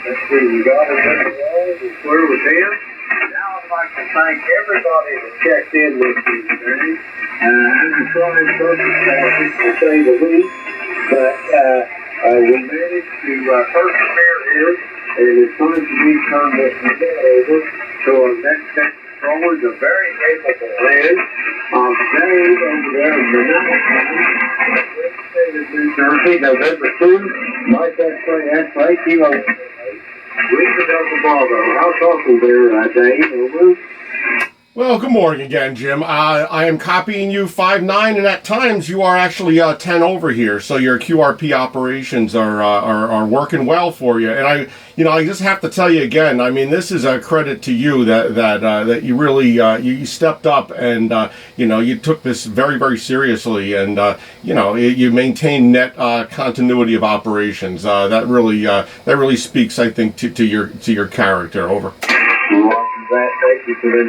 Let's see, we got it in the wall. We're clear with him. Now I'd like to thank everybody that checked in with me today. I'm trying circumstances to say the least, but we managed to persevere here, and it's time to me to turn this event over to our next controller, the very capable man of Dave over there in the state of New Jersey, November 2, Mike X-Ray, Kilo Lisa Delta Bravo. How's talking there, Dave? Over. Well, good morning again, Jim. I am copying you 5-9, and at times you are actually 10 over here. So your QRP operations are working well for you. And I just have to tell you again. I mean, this is a credit to you that you really you stepped up and you took this very, very seriously, and you maintain net continuity of operations. That really speaks, I think, to your character. Over. Thank you for the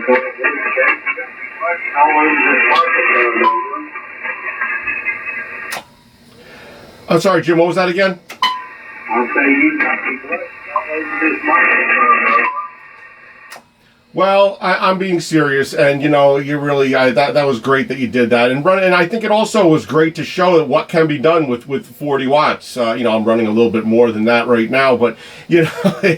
I'm sorry, Jim, what was that again? I'll say you got me blessed all over this microphone. Well, I'm being serious, and you really that was great that you did that, and I think it also was great to show that what can be done with 40 watts. I'm running a little bit more than that right now, but it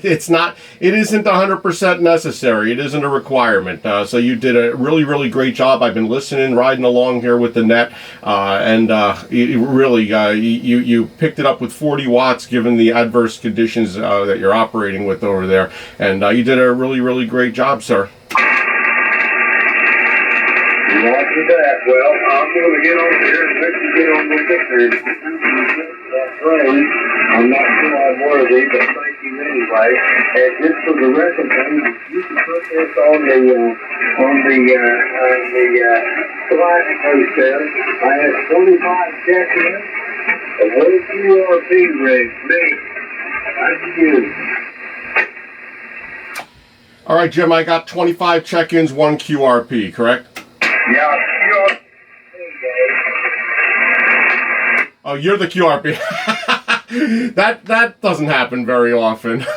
isn't 100% necessary. It isn't a requirement. So you did a really, really great job. I've been listening, riding along here with the net, and you picked it up with 40 watts given the adverse conditions that you're operating with over there, and you did a really, really great job, sir. Roger that. Well, I'm going to get on here and let you get on with it. I'm not sure I'm worthy, but thank you anyway. And just for the record, you can put this on the slide process. I had 25 check-ins. A whole QRP rig. Me. That's you. All right, Jim, I got 25 check-ins, 1 QRP, correct? Yeah, QRP. Oh, you're the QRP. That doesn't happen very often. Have a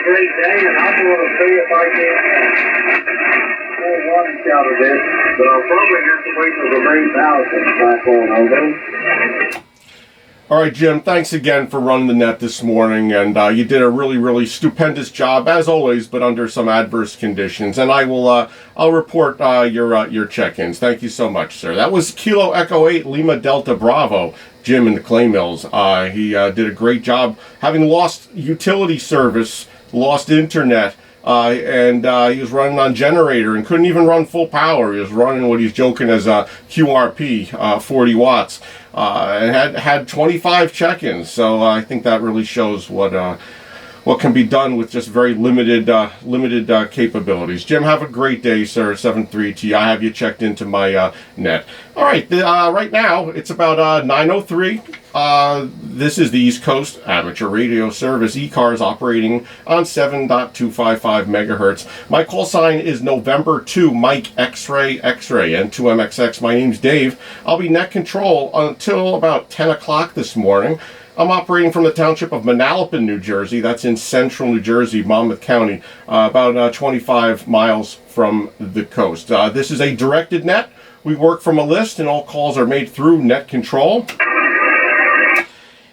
great day, and I'm going to see if I can pull lunch out of this, but I'll probably have to wait till the main power comes back on, okay? All right, Jim, thanks again for running the net this morning, and you did a really, really stupendous job, as always, but under some adverse conditions, and I'll report your check-ins. Thank you so much, sir. That was Kilo Echo 8 Lima Delta Bravo, Jim in the Clay Mills. He did a great job, having lost utility service, lost internet, and he was running on generator and couldn't even run full power. He was running what he's joking as a QRP, 40 watts, and had 25 check-ins. So I think that really shows what can be done with just very limited capabilities. Jim, have a great day, sir. 7-3 to you. I have you checked into my net. All right, right now it's about 9:03. This is the East Coast Amateur Radio Service, Ecars, operating on 7.255 megahertz. My call sign is November 2, Mike X-Ray, N2MXX. My name's Dave. I'll be net control until about 10 o'clock this morning. I'm operating from the township of Manalapan, New Jersey. That's in central New Jersey, Monmouth County, about 25 miles from the coast. This is a directed net. We work from a list, and all calls are made through net control.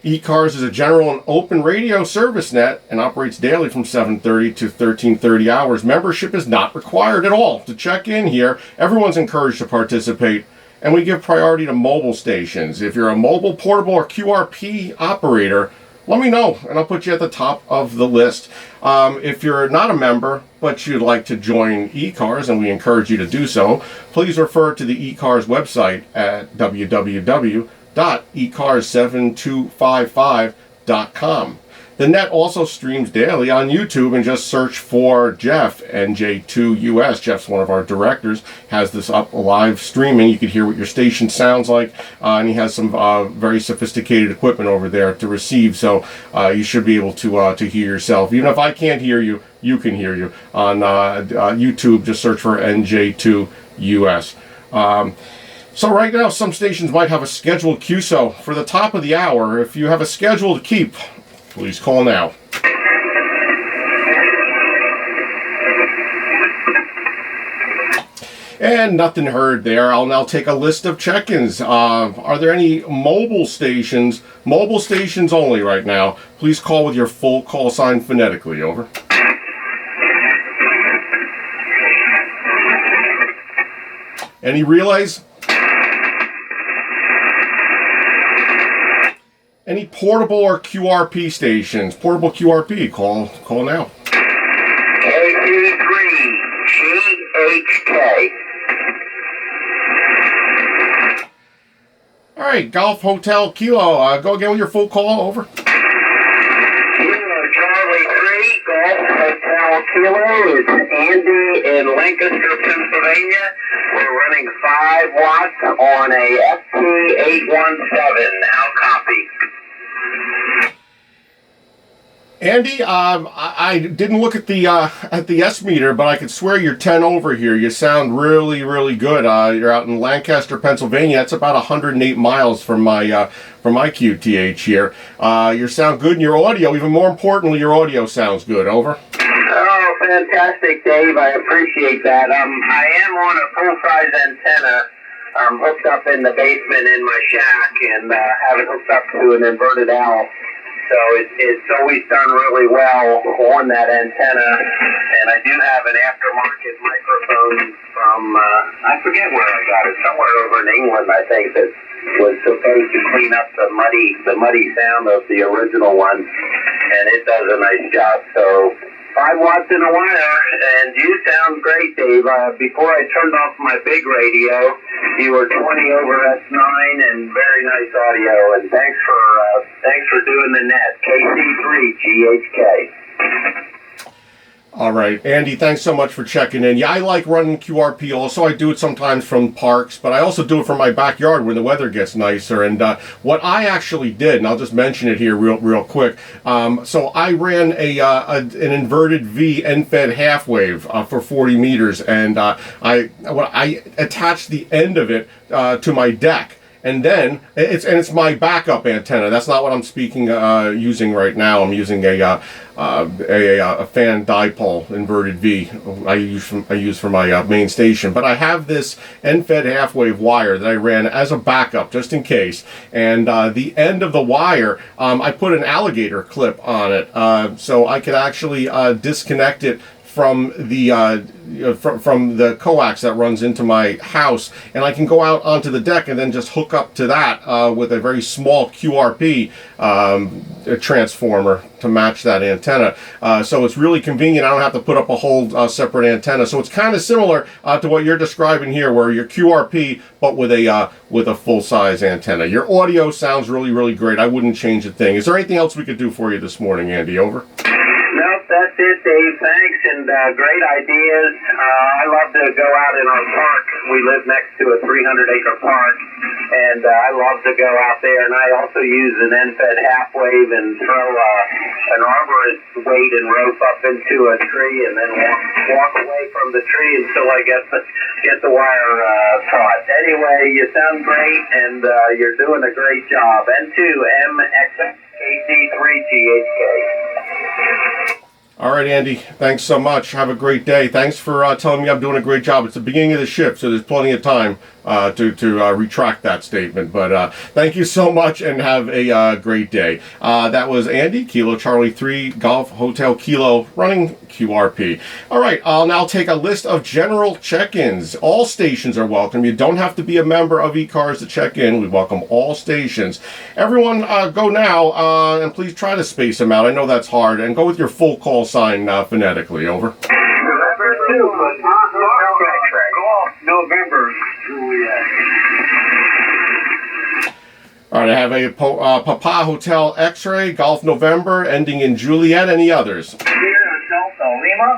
Ecars is a general and open radio service net and operates daily from 7:30 to 13:30 hours. Membership is not required at all to check in here. Everyone's encouraged to participate, and we give priority to mobile stations. If you're a mobile, portable, or QRP operator, let me know, and I'll put you at the top of the list. If you're not a member, but you'd like to join Ecars, and we encourage you to do so, please refer to the Ecars website at www.ecars7255.com. The net also streams daily on YouTube, and just search for Jeff, NJ2US. Jeff's one of our directors, has this up live streaming. You can hear what your station sounds like, and he has some very sophisticated equipment over there to receive, so you should be able to hear yourself. Even if I can't hear you, you can hear you. On YouTube, just search for NJ2US. So right now, some stations might have a scheduled QSO for the top of the hour. If you have a schedule to keep, please call now. And nothing heard there. I'll now take a list of check-ins. Are there any mobile stations only right now? Please call with your full call sign phonetically. Over. Any relays? Any portable or QRP stations? Portable QRP, call now. N2MXX. All right, Golf Hotel Kilo. Go again with your full call. Over. Charlie 3, Golf Hotel Kilo. It's Andy in Lancaster, Pennsylvania. We're running 5 watts on a FT817. How copy? Andy, I didn't look at the S meter, but I could swear you're 10 over here. You sound really, really good. You're out in Lancaster, Pennsylvania. That's about 108 miles from my QTH here. You sound good in your audio. Even more importantly, your audio sounds good. Over. Oh, fantastic, Dave. I appreciate that. I am on a full-size antenna. I'm hooked up in the basement in my shack and have it hooked up to an inverted owl. So it's always done really well on that antenna. And I do have an aftermarket microphone from, I forget where I got it, somewhere over in England, I think, that was supposed to clean up the muddy sound of the original one. And it does a nice job. So 5 watts in a wire, and you sound great, Dave. Before I turned off my big radio, you were 20 over S9 and very nice audio. And thanks for doing the net. KC3GHK. All right, Andy, thanks so much for checking in. Yeah, I like running QRP also. I do it sometimes from parks, but I also do it from my backyard when the weather gets nicer. And what I actually did, and I'll just mention it here real quick. So I ran an inverted V end-fed half wave for 40 meters, and I attached the end of it to my deck. And then it's my backup antenna. That's not what I'm using right now. I'm using a fan dipole inverted V. I use for my main station. But I have this end-fed half-wave wire that I ran as a backup just in case. And the end of the wire, I put an alligator clip on it, so I could actually disconnect it from the coax that runs into my house, and I can go out onto the deck and then just hook up to that with a very small QRP transformer to match that antenna. So it's really convenient. I don't have to put up a whole separate antenna. So it's kind of similar to what you're describing here, where you're QRP but with a full-size antenna. Your audio sounds really, really great. I wouldn't change a thing. Is there anything else we could do for you this morning, Andy? Over. Nope, that's it, Dave. Thanks, and great ideas. I love to go out in our park. We live next to a 300-acre park, and I love to go out there. And I also use an end-fed half-wave and throw an arborist weight and rope up into a tree, and then walk away from the tree until I get the wire taut. Anyway, you sound great, and you're doing a great job. N2MXX. KC3GHK. All right, Andy. Thanks so much. Have a great day. Thanks for telling me I'm doing a great job. It's the beginning of the shift, so there's plenty of time to retract that statement. But thank you so much, and have a great day. That was Andy, Kilo Charlie 3, Golf Hotel Kilo, running QRP. All right, I'll now take a list of general check-ins. All stations are welcome. You don't have to be a member of Ecars to check in. We welcome all stations. Everyone, go now, and please try to space them out. I know that's hard. And go with your full call sign phonetically. Over. November. All right, I have a Papa Hotel X-Ray, Golf November, ending in Juliet. Any others? Delta Lima.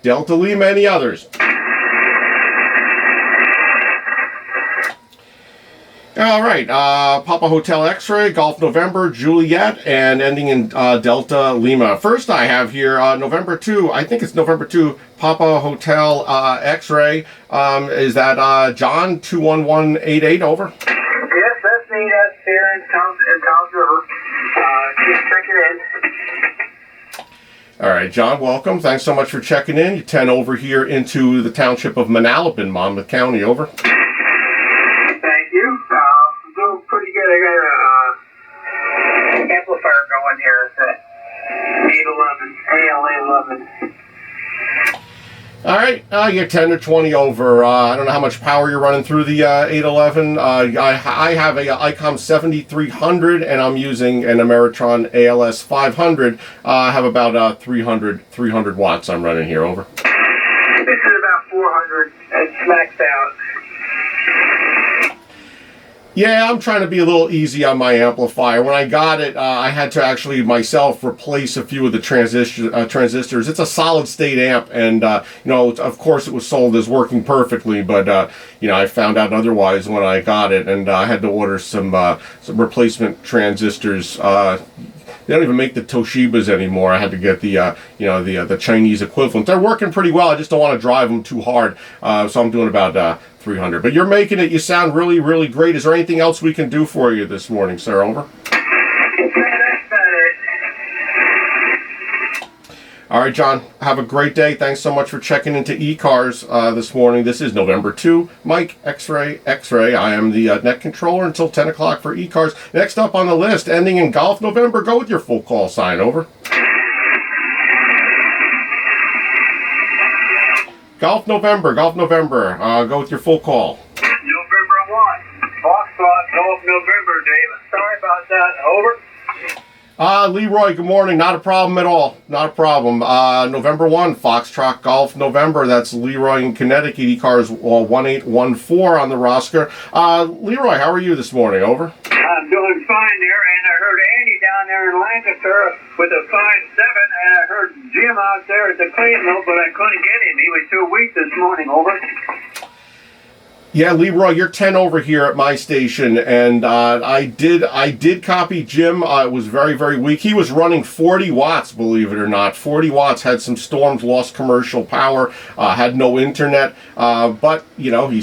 Delta Lima. Any others? All right, Papa Hotel X-Ray, Golf November, Juliet, and ending in Delta Lima. First I have here November 2, I think it's November 2, Papa Hotel X-Ray. Is that John 21188, over? Yes, that's me. That's here in Towns River. Just check it in. All right, John, welcome. Thanks so much for checking in. You're 10 over here into the township of Manalapan, Monmouth County, over. Thank you. I'm doing pretty good. I got a amplifier going here. It's at 811, AL811. All right, you're 10 or 20 over. I don't know how much power you're running through the 811. I have a ICOM 7300, and I'm using an Ameritron ALS 500. I have about 300 watts I'm running here, over. This is about 400. It's maxed out. Yeah, I'm trying to be a little easy on my amplifier. When I got it, I had to actually myself replace a few of the transistors. It's a solid state amp, and of course it was sold as working perfectly, but I found out otherwise when I got it, and I had to order some replacement transistors. They don't even make the Toshibas anymore. I had to get the Chinese equivalent. They're working pretty well. I just don't want to drive them too hard, so I'm doing about 300. But you're making it. You sound really, really great. Is there anything else we can do for you this morning, sir? Over. All right, John. Have a great day. Thanks so much for checking into Ecars this morning. This is November 2, Mike X-Ray. I am the net controller until 10 o'clock for Ecars. Next up on the list, ending in Golf November. Go with your full call sign, over. Golf November. Go with your full call. November 1. Foxtrot, Golf November, David. Sorry about that. Over. Leroy, good morning. Not a problem at all. Not a problem. November 1, Foxtrot Golf November. That's Leroy in Connecticut. Ecars 1814 on the roster. Leroy, how are you this morning? Over. I'm doing fine there, and I heard Andy down there in Lancaster with a 5.7, and I heard Jim out there at the clay mill, but I couldn't get him. He was too weak this morning. Over. Yeah, Leroy, you're 10 over here at my station, and I did copy Jim. It was very, very weak. He was running 40 watts, believe it or not. 40 watts, had some storms, lost commercial power, had no internet, but he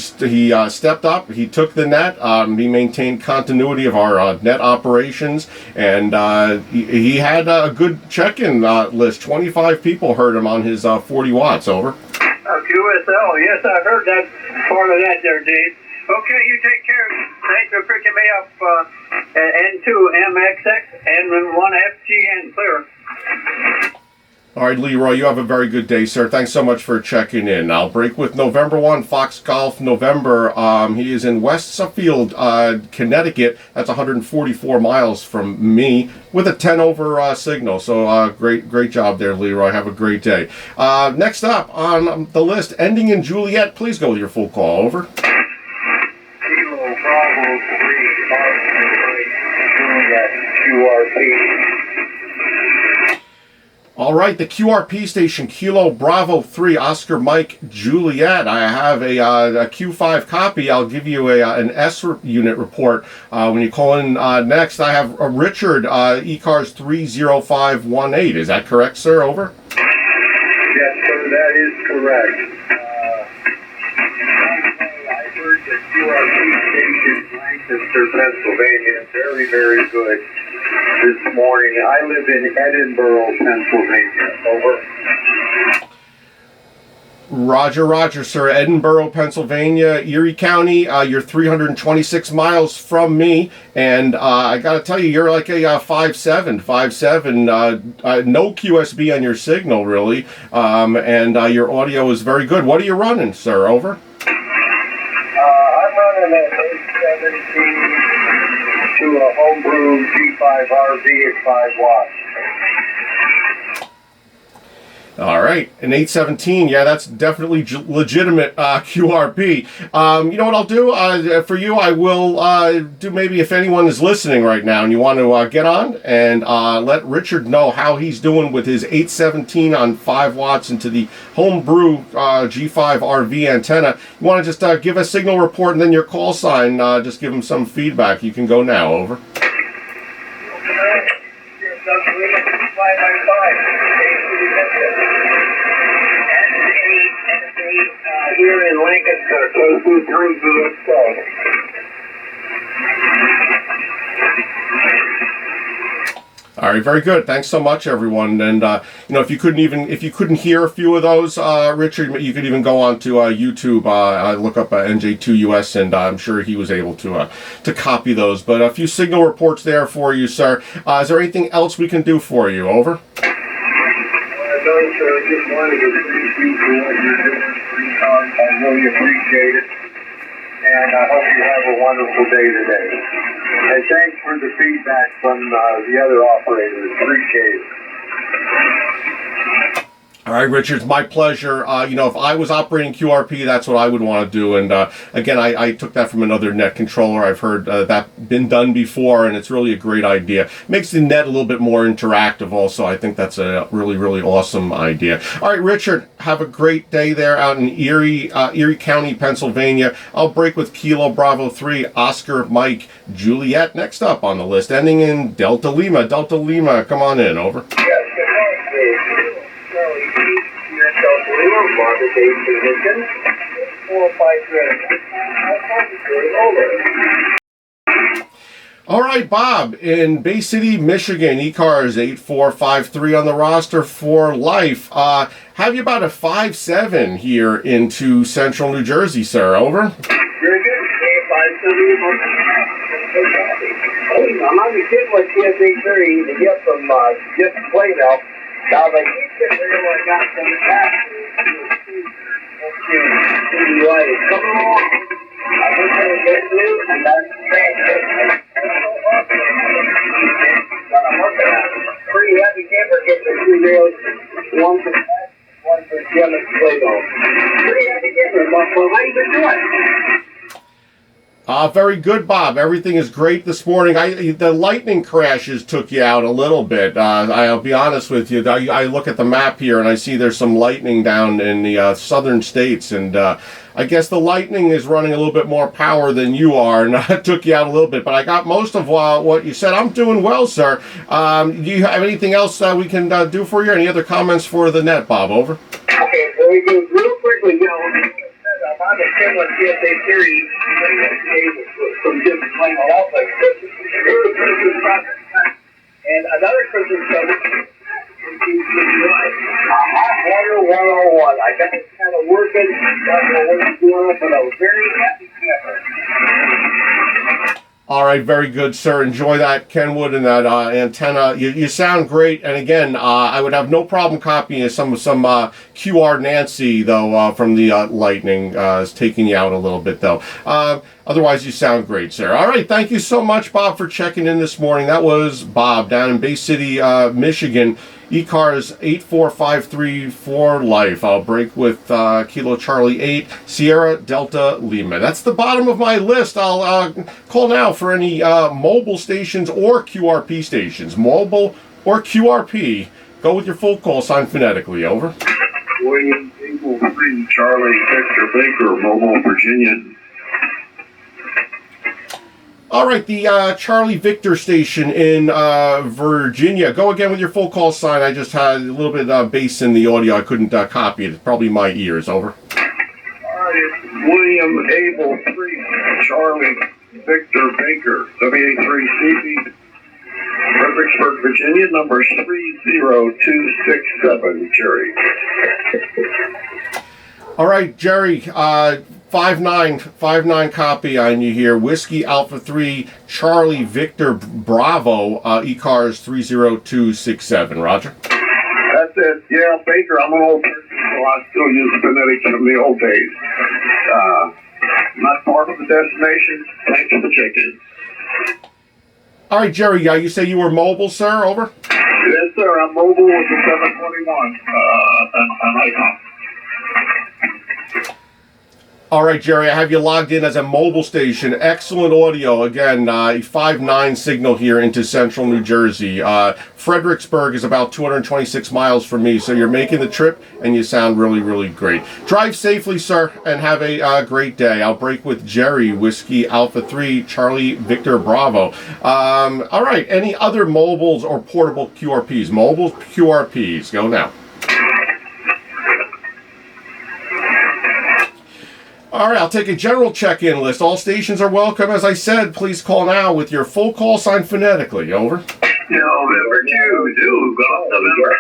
stepped up. He took the net. He maintained continuity of our net operations, and he had a good check-in list. 25 people heard him on his 40 watts, over. QSL, yes, I heard that part of that there, Dave. Okay, you take care. Thanks for picking me up at N2MXX and 1FGN clear. All right, Leroy, you have a very good day, sir. Thanks so much for checking in. I'll break with November 1, Fox Golf November. He is in West Suffield, Connecticut. That's 144 miles from me with a 10 over signal. So great job there, Leroy. Have a great day. Next up on the list, ending in Juliet. Please go with your full call. Over. Kilo Bravo 3, Juliet, QRP. All right, the QRP station, Kilo Bravo 3, Oscar Mike Juliet. I have a Q5 copy. I'll give you an S unit report when you call in next. I have Richard, Ecars 30518. Is that correct, sir? Over. Yes, sir, that is correct. I heard the QRP station, Lancaster, Pennsylvania. Very, very good. This morning. I live in Edinburgh, Pennsylvania. Over. Roger, sir. Edinburgh, Pennsylvania, Erie County. You're 326 miles from me, and I got to tell you, you're like a 5.7. No QSB on your signal, really, and your audio is very good. What are you running, sir? Over. I'm running an 870 to a homebrew G5 RV at 5 watts. All right, an 817. Yeah, that's definitely legitimate QRP. You know what I'll do for you? I will do maybe if anyone is listening right now and you want to get on and let Richard know how he's doing with his 817 on 5 watts into the homebrew G5 RV antenna. You want to just give a signal report and then your call sign. Just give him some feedback. You can go now. Over. Here in Lincoln, KC3VXK. All right, very good. Thanks so much, everyone. And you know, if you couldn't hear a few of those, Richard, you could even go on to YouTube, look up NJ2US, and I'm sure he was able to copy those. But a few signal reports there for you, sir. Is there anything else we can do for you? Over. No, sir. Just wanted to thank you for what you're doing. I really appreciate it. And I hope you have a wonderful day today. And thanks for the feedback from the other operators. Appreciate it. All right, Richard, it's my pleasure. You know, if I was operating QRP, that's what I would want to do. And again, I took that from another net controller. I've heard that been done before, and it's really a great idea. Makes the net a little bit more interactive also. I think that's a really, really awesome idea. All right, Richard, have a great day there out in Erie County, Pennsylvania. I'll break with Kilo Bravo 3, Oscar, Mike, Juliet next up on the list, ending in Delta Lima. Delta Lima, come on in. Over. All right, Bob, in Bay City, Michigan, Ecars 8453 on the roster for life. Have you about a 5.7 here into central New Jersey, sir? Over. Very good. 5.7. I'm on the kid with TSA30 to get from just Plano. Now they keep it there I got from the past. It's coming along. I wish I would get you, and that's fantastic. I'm working on it. Pretty heavy camper getting the 2 rails, one for one for Jim and Play-Doh. Pretty heavy camper, Buffalo. How you been doing? Very good, Bob. Everything is great this morning. The lightning crashes took you out a little bit. I'll be honest with you. I look at the map here and I see there's some lightning down in the southern states, and I guess the lightning is running a little bit more power than you are, and it took you out a little bit. But I got most of what you said. I'm doing well, sir. Do you have anything else that we can do for you? Any other comments for the net, Bob? Over. Okay, so we go real quickly, I'm on the similar TSA series from different playing all like Christmas. And another Christmas present a hot water 101. I got it kind of working, I don't know what it's doing, but I was very happy camper. All right, very good, sir. Enjoy that Kenwood and that antenna. You sound great. And again, I would have no problem copying some QR Nancy, though, from the lightning. Is taking you out a little bit, though. Otherwise, you sound great, sir. All right, thank you so much, Bob, for checking in this morning. That was Bob down in Bay City, Michigan. Ecars 8453 for life. I'll break with Kilo Charlie 8, Sierra Delta Lima. That's the bottom of my list. I'll call now for any mobile stations or QRP stations. Mobile or QRP. Go with your full call sign phonetically. Over. William Eagle 3, Charlie Victor Baker, Mobile, Virginia. All right, the Charlie Victor station in Virginia. Go again with your full call sign. I just had a little bit of bass in the audio. I couldn't copy it. It's probably my ears. Over. All right, William Able 3, Charlie Victor Baker, WA3CB, Fredericksburg, Virginia, number 30267, Jerry. All right, Jerry. 59 copy on you here. Whiskey Alpha 3, Charlie Victor Bravo, Ecars 30267. Roger. That's it. Yeah, Baker, I'm an old person, so I still use phonetics from the old days. Not far from the destination. Thanks for the check-in. All right, Jerry, you say you were mobile, sir? Over. Yes, sir. I'm mobile with the 721. An icon. All right, Jerry, I have you logged in as a mobile station. Excellent audio. Again, a 5.9 signal here into central New Jersey. Fredericksburg is about 226 miles from me, so you're making the trip, and you sound really, really great. Drive safely, sir, and have a great day. I'll break with Jerry, Whiskey Alpha 3, Charlie Victor Bravo. All right, any other mobiles or portable QRPs? Mobile QRPs, go now. All right, I'll take a general check-in list. All stations are welcome. As I said, please call now with your full call signed phonetically. Over. November 2, Zulu, Golf, November.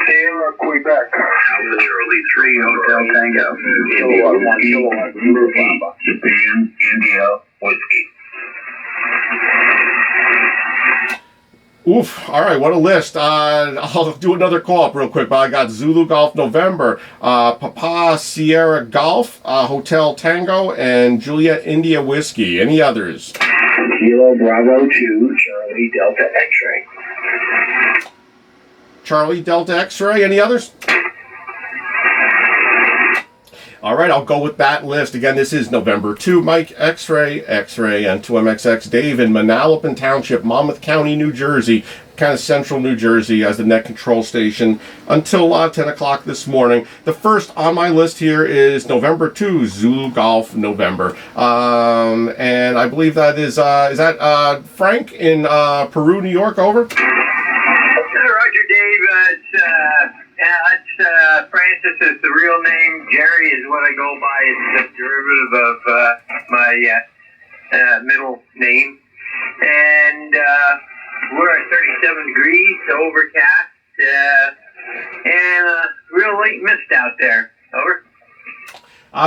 Sierra, Quebec. Charlie 3, Hotel Tango. Japan, India, Whiskey. Oof, all right, what a list. I'll do another call-up real quick, but I got Zulu Golf November, Papa Sierra Golf, Hotel Tango, and Juliet India Whiskey. Any others? Kilo Bravo 2, Charlie Delta X-Ray. Charlie Delta X-Ray. Any others? All right, I'll go with that list. Again, this is November 2, Mike X-Ray, N2MXX, Dave in Manalapan Township, Monmouth County, New Jersey, kind of central New Jersey as the net control station until 10 o'clock this morning. The first on my list here is November 2, Zulu Golf November. And I believe that is that Frank in Peru, New York, over? Roger, Dave. It's Francis is the real name. Jerry is what I go by. It's a derivative of my middle name. And we're at 37 degrees, overcast, and real late mist out there. Over.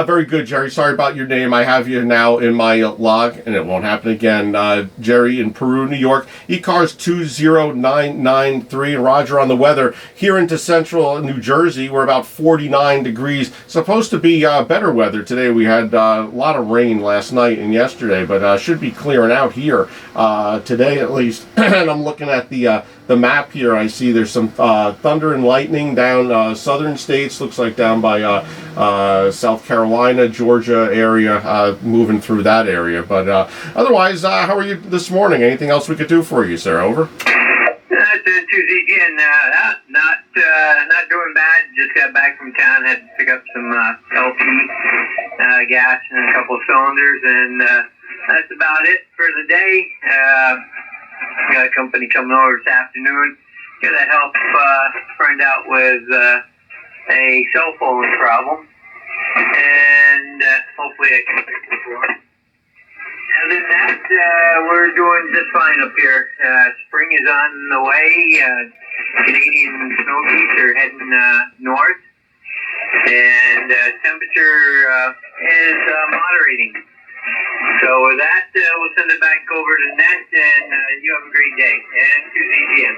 Very good, Jerry. Sorry about your name. I have you now in my log, and it won't happen again. Jerry in Peru, New York. Ecars 20993. And Roger on the weather. Here into central New Jersey, we're about 49 degrees. Supposed to be better weather today. We had a lot of rain last night and yesterday, but should be clearing out here today at least. And I'm looking at the map here. I see there's some thunder and lightning down southern states. Looks like down by South Carolina, Georgia area, moving through that area. But otherwise, how are you this morning? Anything else we could do for you, sir? Over. Tuesday again. Not doing bad. Just got back from town. Had to pick up some LP gas and a couple of cylinders, and that's about it for the day. Got a company coming over this afternoon. Got to help a friend out with a cell phone problem, and hopefully I can fix it for him. Other than that, we're doing just fine up here. Spring is on the way. Canadian snow geese are heading north, and temperature is moderating. So with that, we'll send it back over to Net, and you have a great day. And to ZGN,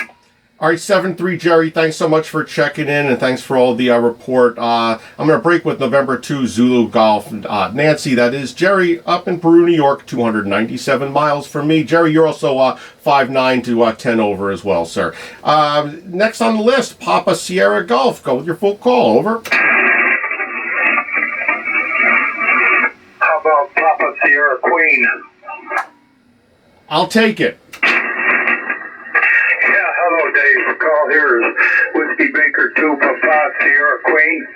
7-3. All right, 7-3, Jerry, thanks so much for checking in, and thanks for all the report. I'm going to break with November 2, Zulu Golf. Nancy, that is Jerry, up in Peru, New York, 297 miles from me. Jerry, you're also 5'9" to 10 over as well, sir. Next on the list, Papa Sierra Golf. Go with your full call. Over. How about Papa Sierra Queen? I'll take it. Hello, Dave. The call here is Whiskey Baker 2, Papa Sierra Queen.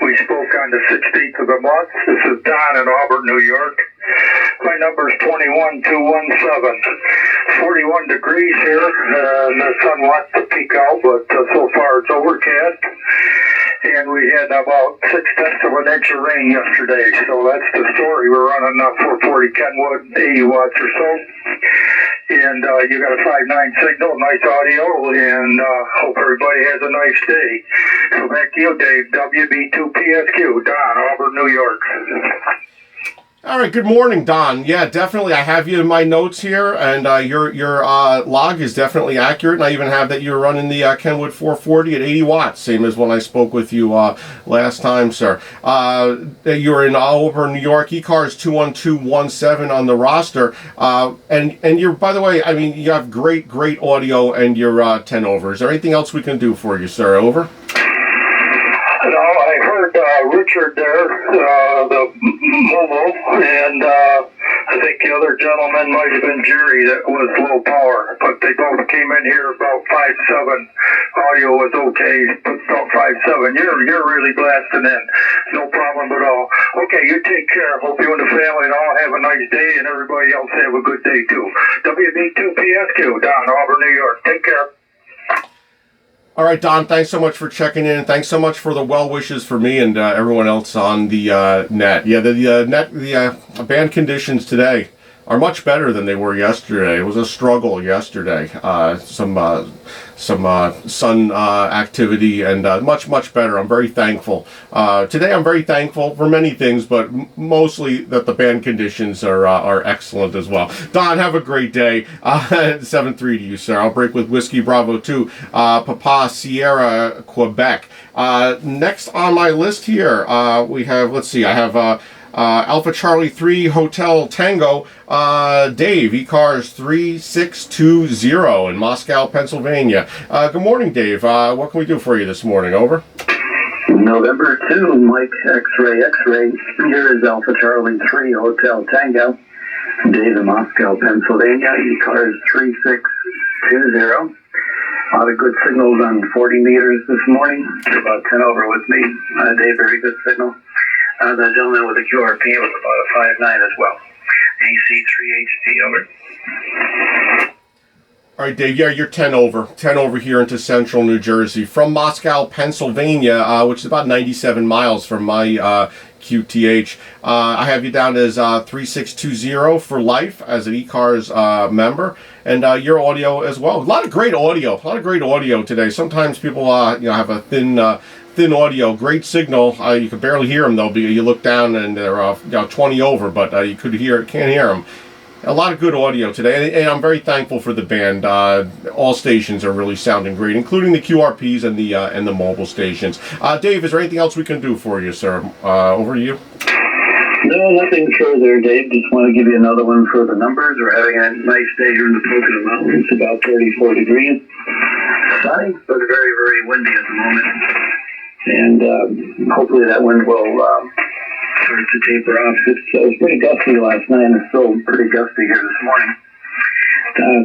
We spoke on the 16th of the month. This is Don in Auburn, New York. My number is 21217. 41 degrees here. The sun wants to peek out, but so far it's overcast. And we had about 6/10 of an inch of rain yesterday. So that's the story. We're running 440 Kenwood, 80 watts or so. And you got a 5.9 signal, nice audio, and hope everybody has a nice day. So back to you, Dave. WB2PSQ, Don, Auburn, New York. All right, good morning, Don. Yeah, definitely. I have you in my notes here, and your log is definitely accurate. And I even have that you're running the Kenwood 440 at 80 watts, same as when I spoke with you last time, sir. You're in Auburn, New York. Ecars 21217 on the roster, and you're, by the way, I mean, you have great audio, and you're 10 over. Is there anything else we can do for you, sir? Over. No, I heard Richard there, the mobile, and I think the other gentleman might have been Jerry that was low power, but they both came in here about 5.7. Audio was okay, but about 5.7. You're really blasting in. No problem at all. Okay, you take care. Hope you and the family and all have a nice day, and everybody else have a good day too. WB2PSQ down Auburn, New York. Take care. All right, Don, thanks so much for checking in. Thanks so much for the well wishes for me and everyone else on the net. Yeah, the band conditions today are much better than they were yesterday. It was a struggle yesterday. Some sun activity, and much better. I'm very thankful. Today I'm very thankful for many things, but mostly that the band conditions are excellent as well. Don, have a great day. 7-3 to you, sir. I'll break with Whiskey Bravo 2, Papa Sierra, Quebec. Next on my list here, we have, let's see, I have Alpha Charlie 3 Hotel Tango, Dave, Ecars 3620 in Moscow, Pennsylvania. Good morning, Dave. What can we do for you this morning? Over. November 2, Mike X-Ray. Here is Alpha Charlie 3 Hotel Tango, Dave in Moscow, Pennsylvania, Ecars 3620. A lot of good signals on 40 meters this morning. About 10 over with me. Dave, very good signal. The gentleman with the QRP was about a 5.9 as well. AC3HT, over. All right, Dave, yeah, you're 10 over. 10 over here into central New Jersey. From Moscow, Pennsylvania, which is about 97 miles from my QTH. I have you down as 3620 for life as an Ecars member, and your audio as well. A lot of great audio today. Sometimes people have a thin audio, great signal. You can barely hear them though, because you look down and they're 20 over, but you can't hear them. A lot of good audio today, and I'm very thankful for the band. All stations are really sounding great, including the QRPs and the mobile stations. Dave, is there anything else we can do for you, sir? Over to you. No, nothing further, Dave. Just want to give you another one for the numbers. We're having a nice day here in the Pocono Mountains, about 34 degrees. Sunny, but very, very windy at the moment. And hopefully that wind will start to taper off. It was pretty gusty last night, and it's still pretty gusty here this morning.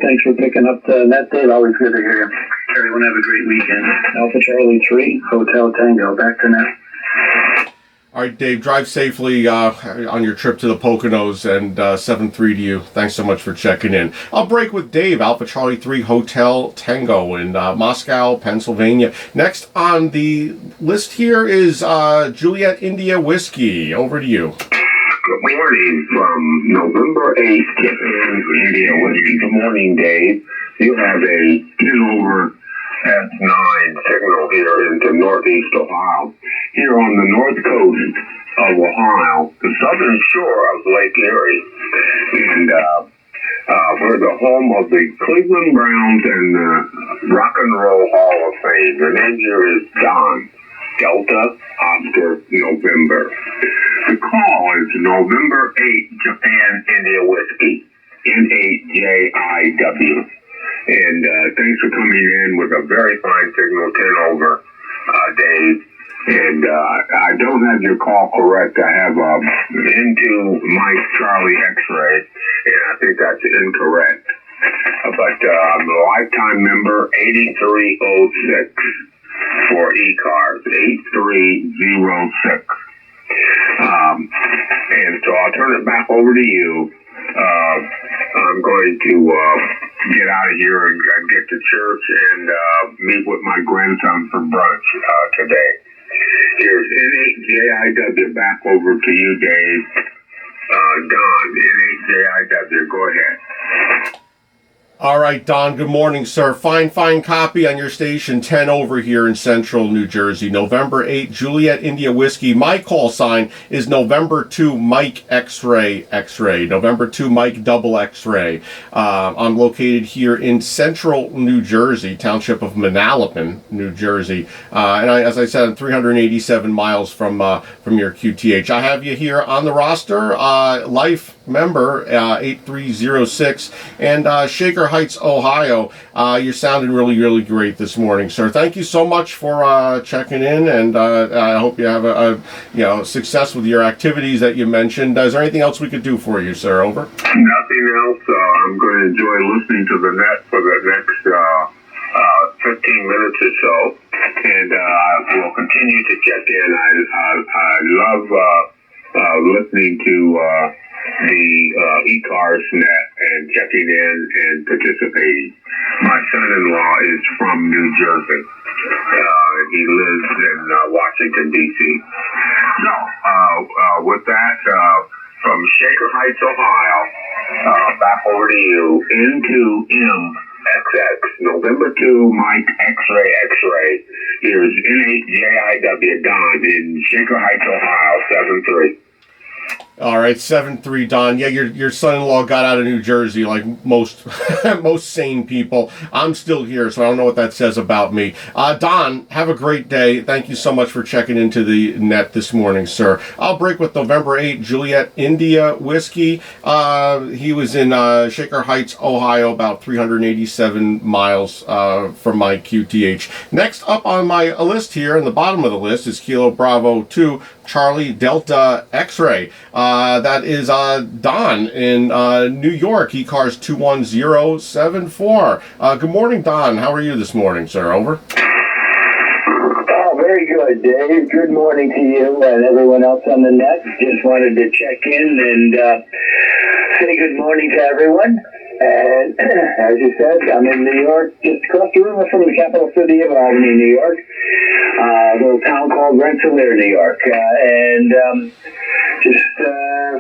Thanks for picking up the net, Dave. Always good to hear you. Everyone have a great weekend. Alpha Charlie 3, Hotel Tango. Back to net. All right, Dave, drive safely on your trip to the Poconos, and 7-3 to you. Thanks so much for checking in. I'll break with Dave, Alpha Charlie 3 Hotel Tango in Moscow, Pennsylvania. Next on the list here is Juliet India Whiskey. Over to you. Good morning from November 8th, India Whiskey. Good morning, Dave. You have a 10 over S9 signal here into northeast Ohio. Here on the north coast of Ohio, the southern shore of Lake Erie. And we're the home of the Cleveland Browns and the Rock and Roll Hall of Fame. The name here is Don, Delta Oscar November. The call is November 8, Japan India Whiskey, N8JIW. And thanks for coming in with a very fine signal, 10 over, Dave. And I don't have your call correct. I have N2MXX Charlie X-ray, and I think that's incorrect. But I'm a lifetime member, 8306 for Ecars, 8306. And so I'll turn it back over to you. I'm going to get out of here and get to church and meet with my grandson for brunch today. Here's N8JIW back over to you, Dave. Don, N8JIW, go ahead. All right, Don, good morning, sir. Fine copy on your station 10 over here in central New Jersey. November 8, Juliet India Whiskey. My call sign is November 2, Mike X-Ray X-Ray. November 2, Mike Double X-Ray. I'm located here in central New Jersey, township of Manalapan, New Jersey. As I said, I'm 387 miles from your QTH. I have you here on the roster, life member 8306, and Shaker Heights, Ohio. You're sounding really great this morning, sir. Thank you so much for checking in, and I hope you have a success with your activities that you mentioned. Is there anything else we could do for you, sir? Over. Nothing else. I'm going to enjoy listening to the net for the next 15 minutes or so, and we'll continue to check in. I love listening to the Ecars net and checking in and participating. My son-in-law is from New Jersey. He lives in Washington, D.C. So, with that, from Shaker Heights, Ohio, back over to you. N2MXX, November 2, Mike X-Ray X-Ray. Here's N8JIW Don in Shaker Heights, Ohio, 7-3. All right, 7-3, Don. Yeah, your son-in-law got out of New Jersey like most most sane people. I'm still here, so I don't know what that says about me. Don, have a great day. Thank you so much for checking into the net this morning, sir. I'll break with November 8, Juliet India Whiskey. He was in Shaker Heights, Ohio, about 387 miles from my QTH. Next up on my list here, in the bottom of the list, is Kilo Bravo 2, Charlie Delta X-Ray. That is Don in New York, Ecars 21074. Good morning, Don. How are you this morning, sir? Over. Oh, very good, Dave. Good morning to you and everyone else on the net. Just wanted to check in and say good morning to everyone. And as you said, I'm in New York, just across the river from the capital city of Albany, New York. A little town called Rensselaer, New York.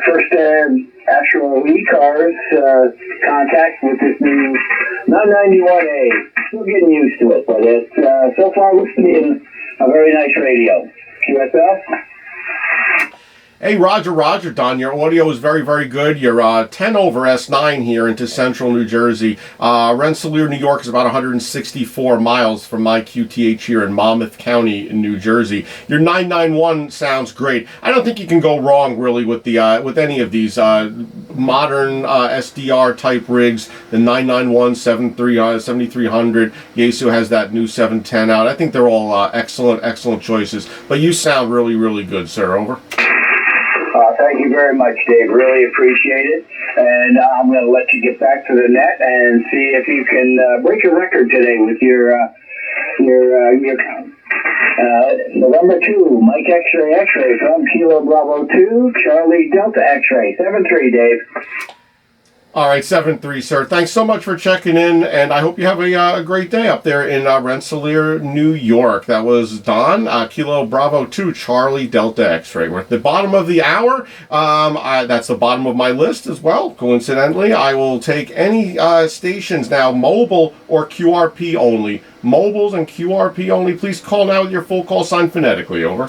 First actual Ecars contact with this new 991A. Still getting used to it, but it's so far looks to be a very nice radio. QSL? Hey, Roger, Don. Your audio is very good. You're 10 over S9 here into central New Jersey. Rensselaer, New York is about 164 miles from my QTH here in Monmouth County in New Jersey. Your 991 sounds great. I don't think you can go wrong really with the with any of these modern SDR type rigs. The 991, 7300. Yaesu has that new 710 out. I think they're all excellent choices. But you sound really good, sir. Over. Thank you very much, Dave. Really appreciate it. And I'm going to let you get back to the net and see if you can break a record today with your count. November 2, Mike X-Ray X-Ray from Kilo Bravo 2, Charlie Delta X-Ray, 7-3, Dave. All right, 7-3, sir. Thanks so much for checking in, and I hope you have a great day up there in Rensselaer, New York. That was Don, Kilo Bravo 2, Charlie Delta X-Ray. We're at the bottom of the hour. That's the bottom of my list as well. Coincidentally, I will take any stations now, mobile or QRP only. Mobiles and QRP only. Please call now with your full call sign phonetically. Over.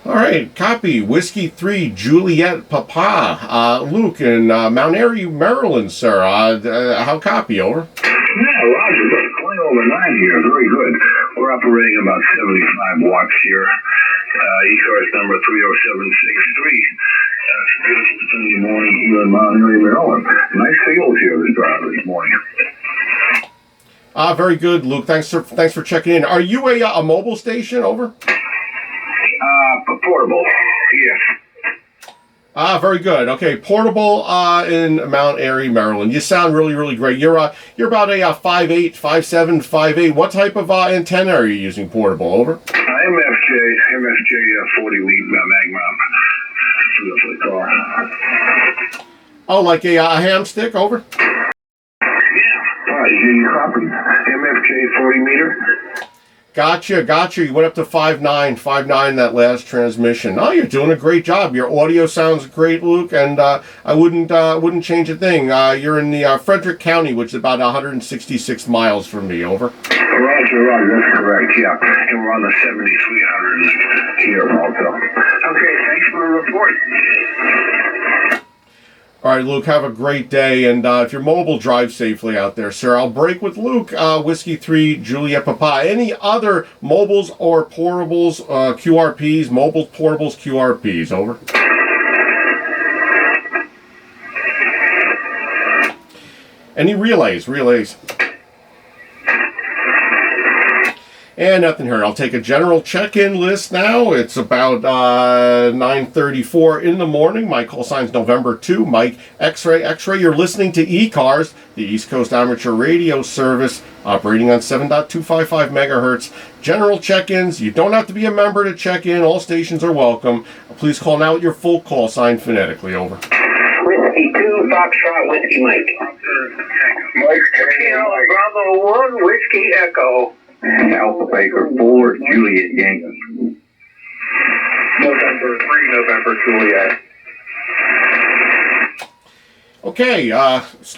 All right, copy. Whiskey 3, Juliet Papa. Luke in Mount Airy, Maryland, sir. How copy? Over. Yeah, Roger. Going over 9 here. Very good. We're operating about 75 watts here. Ecars number 30763. It's a beautiful Sunday morning here in Mount Airy, Maryland. Nice fields here this morning. Very good, Luke. Thanks for checking in. Are you a mobile station? Over. Portable, yes. Very good. Okay, portable in Mount Airy, Maryland. You sound really great. You're about a 5'8", 5'7", 5'8". What type of antenna are you using portable? Over. MFJ 40 lead mag mount for the car. Oh, like a ham stick? Over. Yeah. All right, you copy. MFJ 40 meter. Gotcha. You went up to 5.9 that last transmission. Oh, you're doing a great job. Your audio sounds great, Luke, and I wouldn't change a thing. You're in the Frederick County, which is about 166 miles from me. Over. Roger, that's correct, yeah. And we're on the 7300 here also. Okay, thanks for the report. All right, Luke, have a great day, and if you're mobile, drive safely out there, sir. I'll break with Luke, Whiskey 3, Juliet Papa. Any other mobiles or portables, QRPs, mobile portables, QRPs, over. Any relays? And nothing here. I'll take a general check-in list now. It's about 9:34 in the morning. My call sign's November 2. Mike X-Ray. You're listening to Ecars, the East Coast Amateur Radio Service, operating on 7.255 megahertz. General check-ins. You don't have to be a member to check in. All stations are welcome. Please call now with your full call sign phonetically. Over. Whiskey 2, Foxtrot, Whiskey Mike. Mike, Kilo, Bravo 1, Whiskey Echo. Alpha Baker 4, Juliet Yankee. November 3, Juliet. Okay,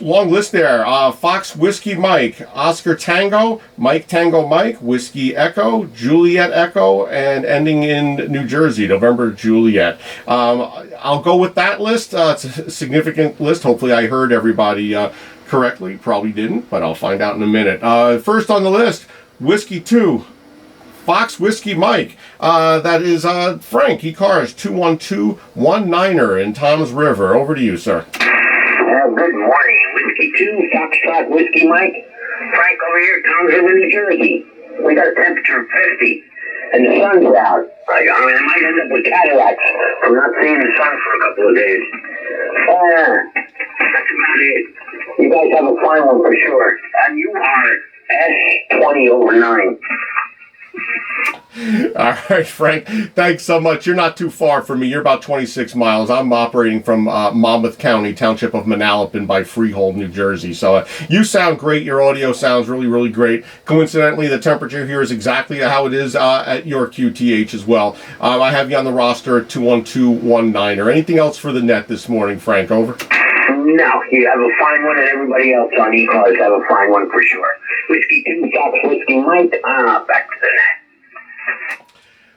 long list there. Fox Whiskey Mike, Oscar Tango, Mike Tango Mike, Whiskey Echo, Juliet Echo, and ending in New Jersey, November Juliet. I'll go with that list. It's a significant list. Hopefully I heard everybody correctly. Probably didn't, but I'll find out in a minute. First on the list, Whiskey 2, Fox Whiskey Mike. That is Frank, Ecars 21219er in Toms River. Over to you, sir. Good morning. Whiskey 2, Foxtrot, Whiskey Mike. Frank over here, Toms River, New Jersey. We got a temperature of 50, and the sun's out. I mean, I might end up with cataracts from not seeing the sun for a couple of days. That's about it. You guys have a fine one for sure. And you are S20 over 9. All right, Frank, thanks so much. You're not too far from me. You're about 26 miles. I'm operating from Monmouth County, township of Manalapan by Freehold, New Jersey. So you sound great. Your audio sounds really, really great. Coincidentally, the temperature here is exactly how it is at your QTH as well. I have you on the roster at 21219. Or anything else for the net this morning, Frank? Over. No, you have a fine one, and everybody else on Ecars have a fine one for sure. Whiskey 2, Fox Whiskey Mike. Back to the net.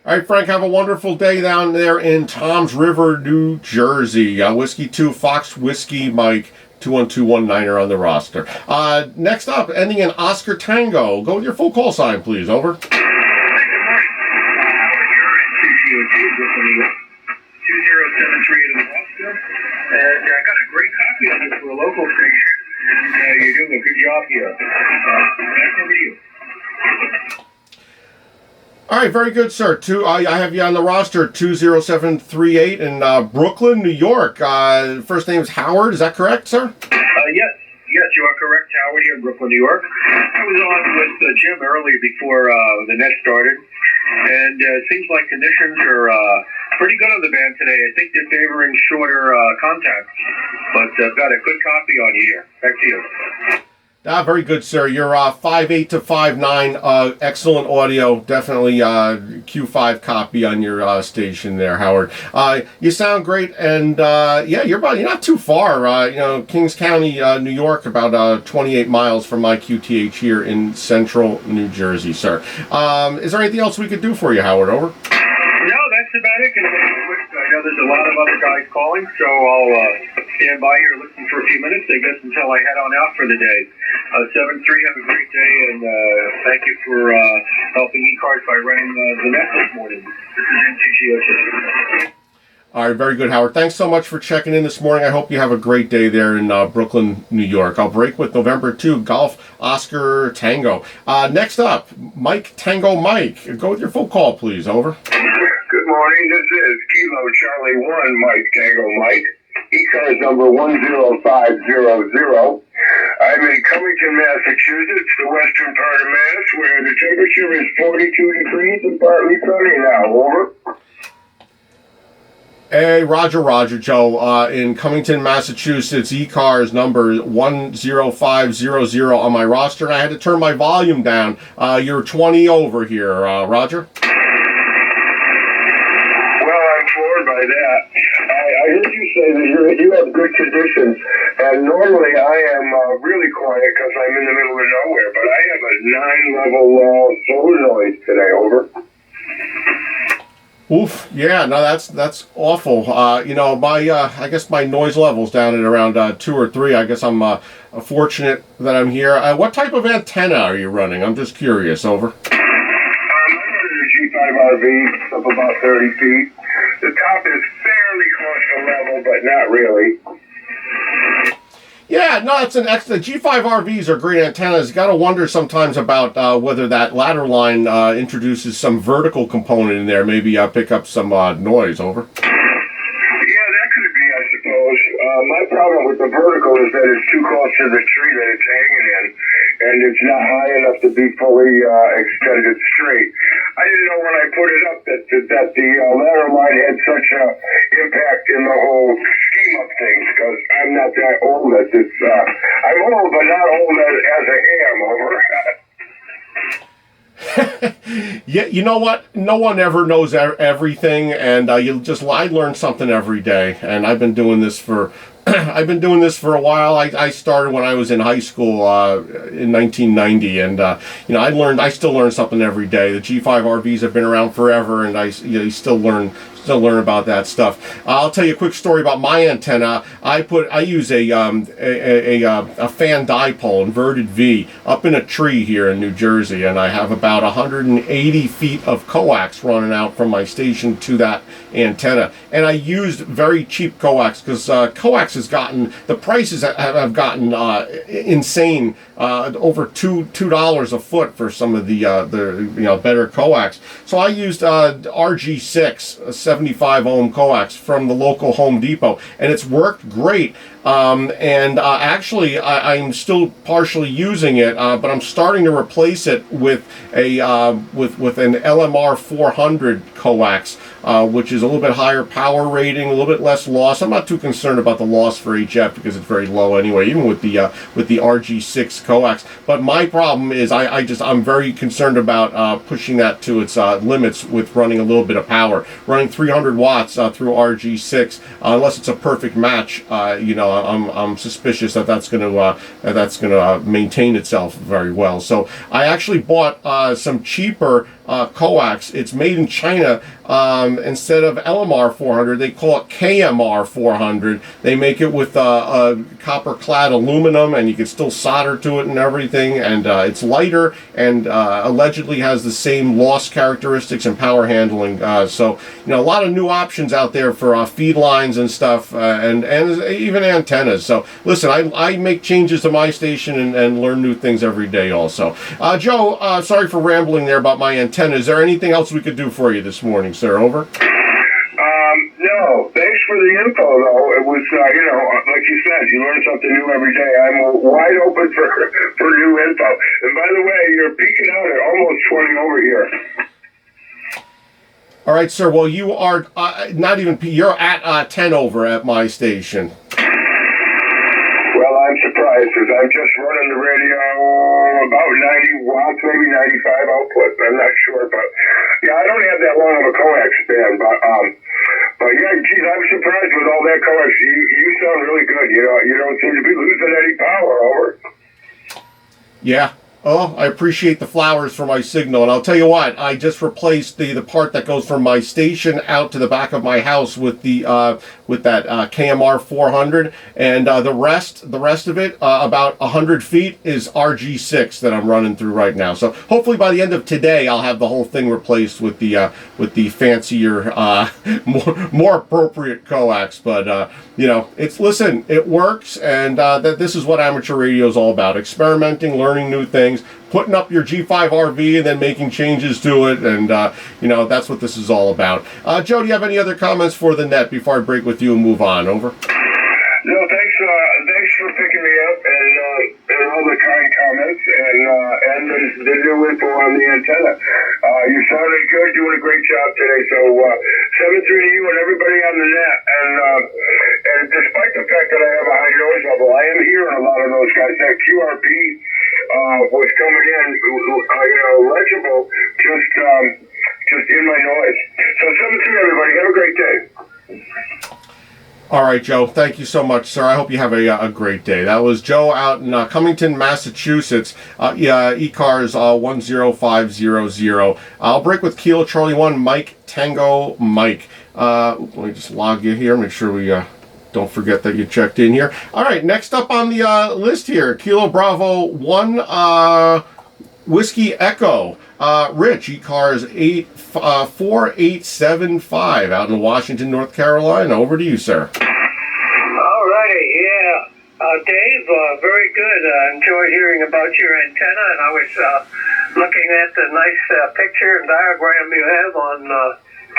All right, Frank, have a wonderful day down there in Toms River, New Jersey. Whiskey 2, Fox Whiskey Mike, 21219er on the roster. Next up, ending in Oscar Tango. Go with your full call sign, please. Over. 2073 in Nebraska. And I got a great copy of it for a local station. And you're doing a good job here. Back over to you. All right, very good, sir. I have you on the roster, 20738 in Brooklyn, New York. First name is Howard. Is that correct, sir? Yes, you are correct, Howard, here in Brooklyn, New York. I was on with Jim early before the net started, and it seems like conditions are pretty good on the band today. I think they're favoring shorter contacts, but I've got a good copy on you here. Back to you. Very good, sir. You're 5'8" to 5'9". Excellent audio. Definitely Q5 copy on your station there, Howard. You sound great, and yeah, you're not too far. Kings County, New York, about 28 miles from my QTH here in central New Jersey, sir. Is there anything else we could do for you, Howard? Over. No, that's about it. I know there's a lot of other guys calling, so I'll stand by here, listen for a few minutes, I guess, until I head on out for the day. 7-3, have a great day, and thank you for helping Ecars by running the net this morning. This is N2MXX. All right, very good, Howard. Thanks so much for checking in this morning. I hope you have a great day there in Brooklyn, New York. I'll break with November 2, Golf Oscar Tango. Next up, Mike Tango Mike. Go with your full call, please. Over. Good morning. This is Kilo Charlie 1, Mike Tango Mike. Ecars number 10500. I'm in Covington, Massachusetts, the western part of Mass, where the temperature is 42 degrees and partly sunny now. Over. Hey, Roger, Joe. In Covington, Massachusetts, Ecars number 10500 on my roster, and I had to turn my volume down. You're 20 over here, Roger. Well, I'm floored by that. I heard you say that you have good conditions, and normally I am really quiet because I'm in the middle of nowhere, but I have a 9-level solenoid today, over. Oof, yeah, no, that's awful. I guess my noise level's down at around 2 or 3. I guess I'm fortunate that I'm here. What type of antenna are you running? I'm just curious, over. I'm running a G5RV up about 30 feet. The top is fairly close to level, but not really. Yeah, no, it's an excellent. G5RVs are great antennas. You got to wonder sometimes about whether that ladder line introduces some vertical component in there. Maybe pick up some noise, over. Yeah, that could be, I suppose. My problem with the vertical is that it's too close to the tree that it's hanging in, and it's not high enough to be fully extended straight. I didn't know when I put it up that the ladder line had such an impact in the whole scheme of things, because I'm not that old at this. I'm old, but not old as I am, over. Yeah, you know what? No one ever knows everything, and I learn something every day. And I've been doing this for I've been doing this for a while. I started when I was in high school in 1990, and I still learn something every day. The G5RVs have been around forever, and you still learn about that stuff. I'll tell you a quick story about my antenna. I use a fan dipole, inverted V, up in a tree here in New Jersey, and I have about 180 feet of coax running out from my station to that antenna. And I used very cheap coax because coax has gotten, the prices have gotten insane, over $2 a foot for some of the better coax. So I used RG6, 75 ohm coax from the local Home Depot, and it's worked great. Actually, I'm still partially using it, but I'm starting to replace it with a with an LMR 400 coax, which is a little bit higher power rating, a little bit less loss. I'm not too concerned about the loss for HF because it's very low anyway, even with the RG6 coax. But my problem is I'm very concerned about pushing that to its limits with running a little bit of power, running 300 watts through RG6, unless it's a perfect match. I'm suspicious that that's going to maintain itself very well. So I actually bought some cheaper coax. It's made in China. Instead of LMR 400, they call it KMR 400. They make it with copper-clad aluminum, and you can still solder to it and everything. And it's lighter and allegedly has the same loss characteristics and power handling. So a lot of new options out there for feed lines and stuff, and even antennas. So listen, I make changes to my station and learn new things every day. Also, Joe, sorry for rambling there about my antenna. Is there anything else we could do for you this morning, sir? Over. No, thanks for the info, though. It was, like you said, you learn something new every day. I'm wide open for new info. And by the way, you're peaking out at almost 20 over here. All right, sir. Well, you are not even. You're at 10 over at my station. Well, I'm surprised because I'm just running the radio about 90 watts, maybe 95 output. I'm not sure, but yeah, I don't have that long of a coax span. But yeah, geez, I'm surprised with all that coax. You sound really good. You don't seem to be losing any power, over. Yeah. Oh, I appreciate the flowers for my signal, and I'll tell you what, I just replaced the part that goes from my station out to the back of my house with the with that KMR 400, and the rest of it, about 100 feet, is RG6 that I'm running through right now. So hopefully by the end of today, I'll have the whole thing replaced with the fancier, more appropriate coax. But listen, it works, and that this is what amateur radio is all about: experimenting, learning new things, putting up your G5RV and then making changes to it, and that's what this is all about. Joe, do you have any other comments for the net before I break with you and move on? Over. No, thanks for picking me up and all the kind comments and the new info on the antenna. You sounded good, doing a great job today. So 7-3 to you and everybody on the net. great day. All right, Joe. Thank you so much, sir. I hope you have a great day. That was Joe out in Cummington, Massachusetts. Ecars 10500. I'll break with Kilo Charlie 1, Mike Tango Mike. Let me just log you here. Make sure we don't forget that you checked in here. All right, next up on the list here, Kilo Bravo 1 Whiskey Echo. Rich, Ecars 4875 out in Washington, North Carolina. Over to you, sir. All righty, yeah. Dave, very good. Enjoyed hearing about your antenna, and I was looking at the nice picture and diagram you have on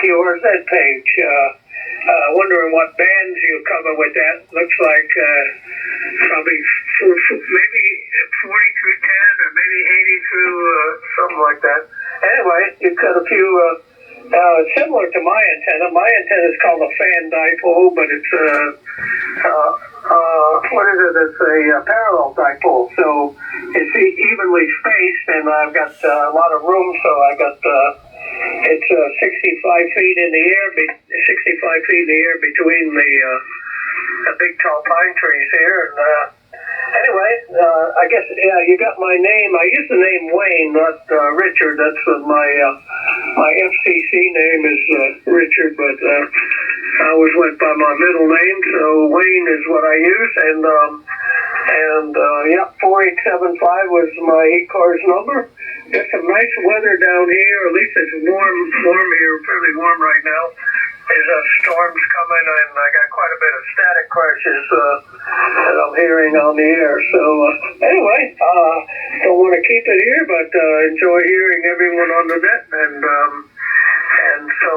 Keyor's Ed page. Wondering what bands you cover with that. Looks like probably maybe 40 through 10 or maybe 80 through something like that. Anyway, you've got a few similar to my antenna. My antenna is called a fan dipole, but it's what is it? It's a parallel dipole. So it's evenly spaced, and I've got a lot of room, so I've got it's 65 feet in the air, 65 feet in the air between the big tall pine trees here. And anyway, I guess you got my name. I use the name Wayne, not Richard. That's my FCC name is Richard, but I always went by my middle name, so Wayne is what I use. And 4875 was my Ecars number. Got some nice weather down here. At least it's warm here, fairly warm right now. There's storms coming, and I got quite a bit of static crashes that I'm hearing on the air. So anyway, don't want to keep it here, but enjoy hearing everyone on the net. And so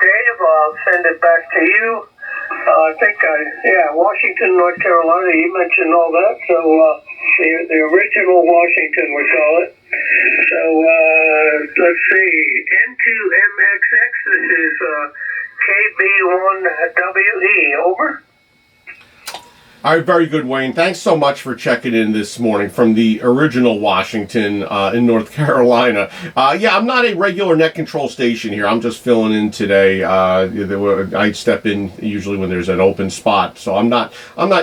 Dave, I'll send it back to you. I think Washington, North Carolina. You mentioned all that. So the original Washington, we call it. So let's see, N2MXX. This is KB1WE. Over. All right, very good, Wayne. Thanks so much for checking in this morning from the original Washington in North Carolina. I'm not a regular net control station here. I'm just filling in today. I step in usually when there's an open spot, so I'm not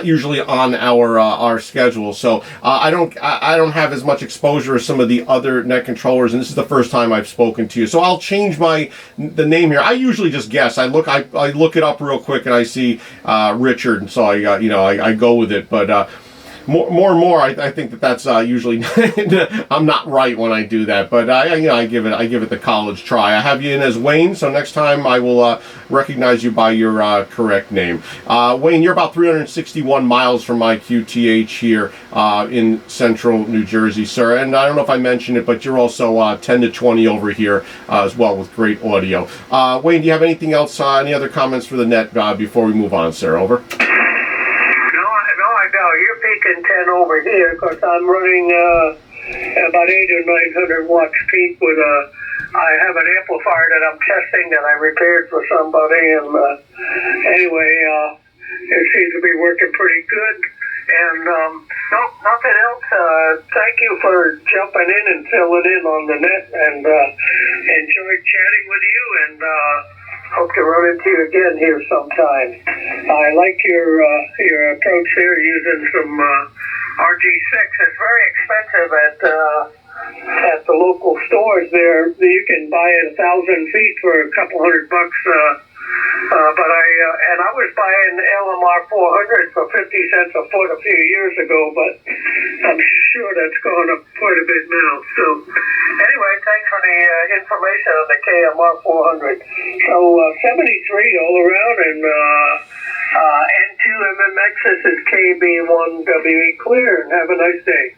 usually on our schedule. So I don't have as much exposure as some of the other net controllers, and this is the first time I've spoken to you. So I'll change the name here. I usually just guess. I look it up real quick, and I see Richard, and so I go with it, but more and more, I think that's usually I'm not right when I do that, but I give it the college try. I have you in as Wayne, so next time I will recognize you by your correct name. Wayne, you're about 361 miles from my QTH here in central New Jersey, sir. And I don't know if I mentioned it, but you're also 10 to 20 over here as well with great audio. Wayne, do you have anything else? Any other comments for the net before we move on, sir? Over. You're peaking 10 over here because I'm running about 800 or 900 watts peak with I have an amplifier that I'm testing that I repaired for somebody, and anyway, it seems to be working pretty good. And nothing else. Thank you for jumping in and filling in on the net, and enjoyed chatting with you, and hope to run into you again here sometime. I like your approach there using some RG6. It's very expensive at the local stores there. You can buy it 1,000 feet for a couple $100. But I was buying LMR 400 for 50 cents a foot a few years ago, but I'm sure that's gone up quite a bit now. So anyway, thanks for the information on the KMR 400. So 73 all around, and N2MXX, this is KB1WE clear, and have a nice day.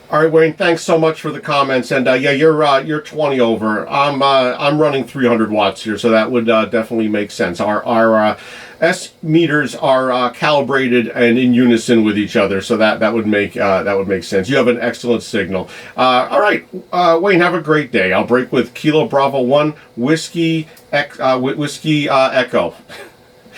All right, Wayne. Thanks so much for the comments, and you're 20 over. I'm running 300 watts here, so that would definitely make sense. Our S meters are calibrated and in unison with each other, so that would make sense. You have an excellent signal. All right, Wayne. Have a great day. I'll break with Kilo Bravo 1 Whiskey Echo.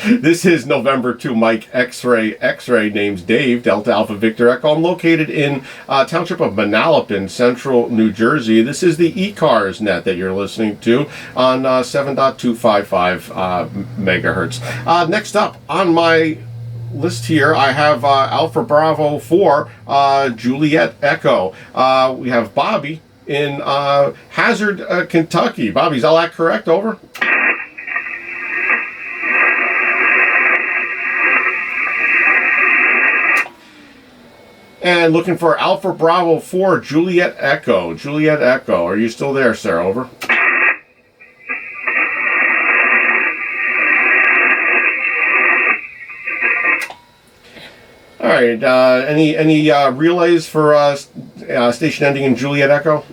This is November 2, Mike X-Ray. X-Ray, name's Dave, Delta Alpha Victor Echo. I'm located in township of Manalapan, central New Jersey. This is the Ecars net that you're listening to on 7.255 megahertz. Next up on my list here, I have Alpha Bravo 4, Juliet Echo. We have Bobby in Hazard, Kentucky. Bobby, is all that correct? Over? And looking for Alpha Bravo 4, Juliet Echo. Juliet Echo, are you still there, sir? Over. All right. Any relays for station ending in Juliet Echo?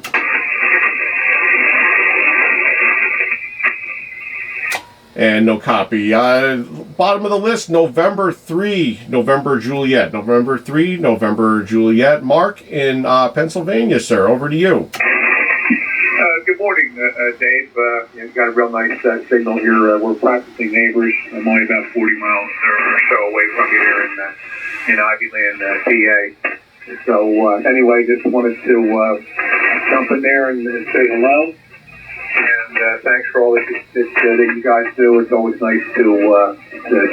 And no copy. Bottom of the list, November 3, November Juliet. November 3, November Juliet. Mark in Pennsylvania, sir. Over to you. Good morning, Dave. You've got a real nice signal here. We're practicing neighbors. I'm only about 40 miles or so away from you here in Ivyland, PA. So anyway, just wanted to jump in there and say hello. And thanks for all that you guys do. It's always nice to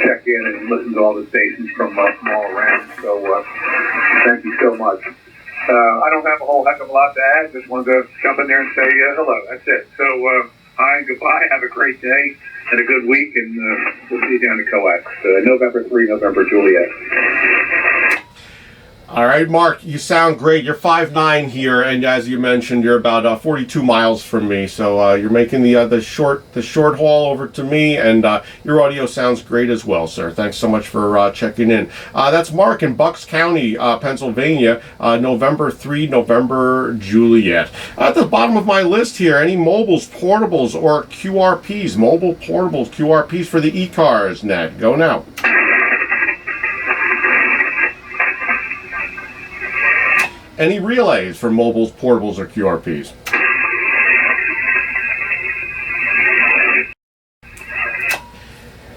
check in and listen to all the stations from all around. So thank you so much. I don't have a whole heck of a lot to add. Just wanted to jump in there and say hello. That's it. So hi, goodbye. Have a great day and a good week. And we'll see you down at Coax. November 3, November Juliet. All right, Mark, you sound great. You're 5'9" here, and as you mentioned, you're about 42 miles from me. So you're making the short haul over to me, and your audio sounds great as well, sir. Thanks so much for checking in. That's Mark in Bucks County, Pennsylvania. November 3, November Juliet. At the bottom of my list here, any mobiles, portables, or QRPs? Mobile, portables, QRPs for the Ecars net. Go now. Any relays for mobiles, portables, or QRPs?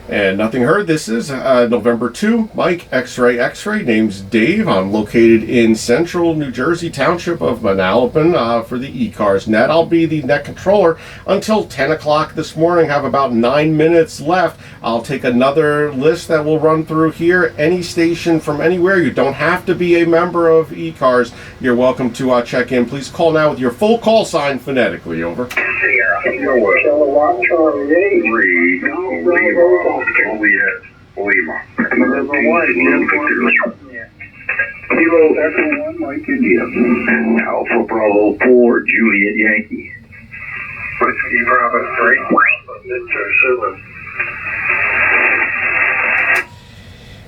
And nothing heard. This is November 2, Mike X-Ray X-Ray. Name's Dave. I'm located in central New Jersey township of Manalapan for the Ecars net. I'll be the net controller until 10 o'clock this morning. Have about 9 minutes left. I'll take another list that we'll run through here. Any station from anywhere. You don't have to be a member of Ecars. You're welcome to check in. Please call now with your full call sign phonetically. Over. Kilowatt Charlie 8. 3, Juliet, Lima. Number 1. Kilo Echo 1, Mike India. Alpha Bravo 4, Juliet Yankee. Whiskey Bravo 3, Alpha Victor 7.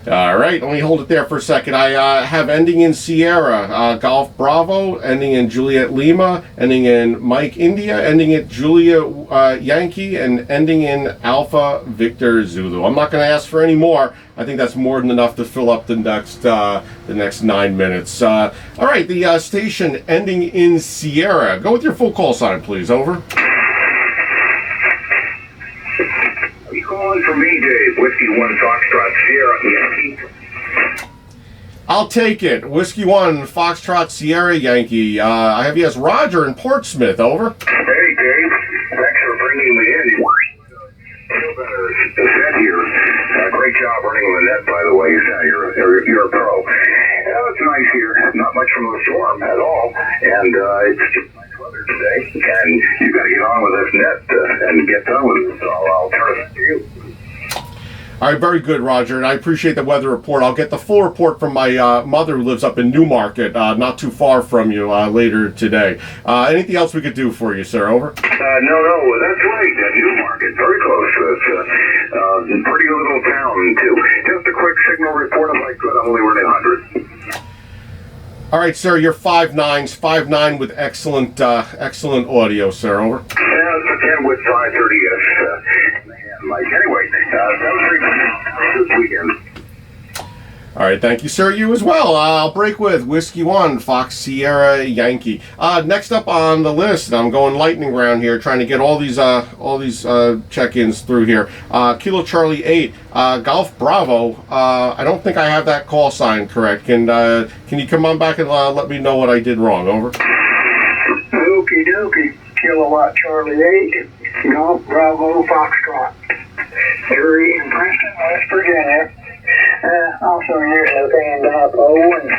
All right, let me hold it there for a second. I have ending in Sierra, Golf Bravo, ending in Juliet Lima, ending in Mike India, ending at Julia Yankee, and ending in Alpha Victor Zulu. I'm not going to ask for any more. I think that's more than enough to fill up the next 9 minutes. All right, the station ending in Sierra. Go with your full call sign, please. Over. Calling for me, Dave. Whiskey 1, Foxtrot, Sierra, Yankee. I'll take it. Whiskey 1, Foxtrot, Sierra, Yankee. I have you as Roger in Portsmouth. Over. Hey, Dave. Thanks for bringing me in. Feel better. Set here. Great job running the net, by the way. You're a pro. It's nice here. Not much from the storm at all. And it's just nice weather today. And you got to get on with this net and get done with it. So I'll turn it to you. All right, very good, Roger, and I appreciate the weather report. I'll get the full report from my mother who lives up in Newmarket, not too far from you, later today. Anything else we could do for you, sir? Over? No, that's right, Newmarket, very close. It's a pretty little town, too. Just a quick signal report if I could. I'm only running 100. All right, sir, you're 5'9", 5'9" with excellent audio, sir. Over? Yeah, it's a 10 with 530-ish. Like, anyway, that was pretty good this weekend. All All right, thank you, sir. You as well. I'll break with Whiskey 1, Fox Sierra Yankee. Next up on the list, I'm going lightning round here, trying to get all these check-ins through here. Kilo Charlie 8, Golf Bravo. I don't think I have that call sign correct. Can you come on back and let me know what I did wrong? Over. Okie dokie. Kilowatt Charlie 8, Golf Bravo Foxtrot. Erie in Princeton, West Virginia. Also using a fan dipole, and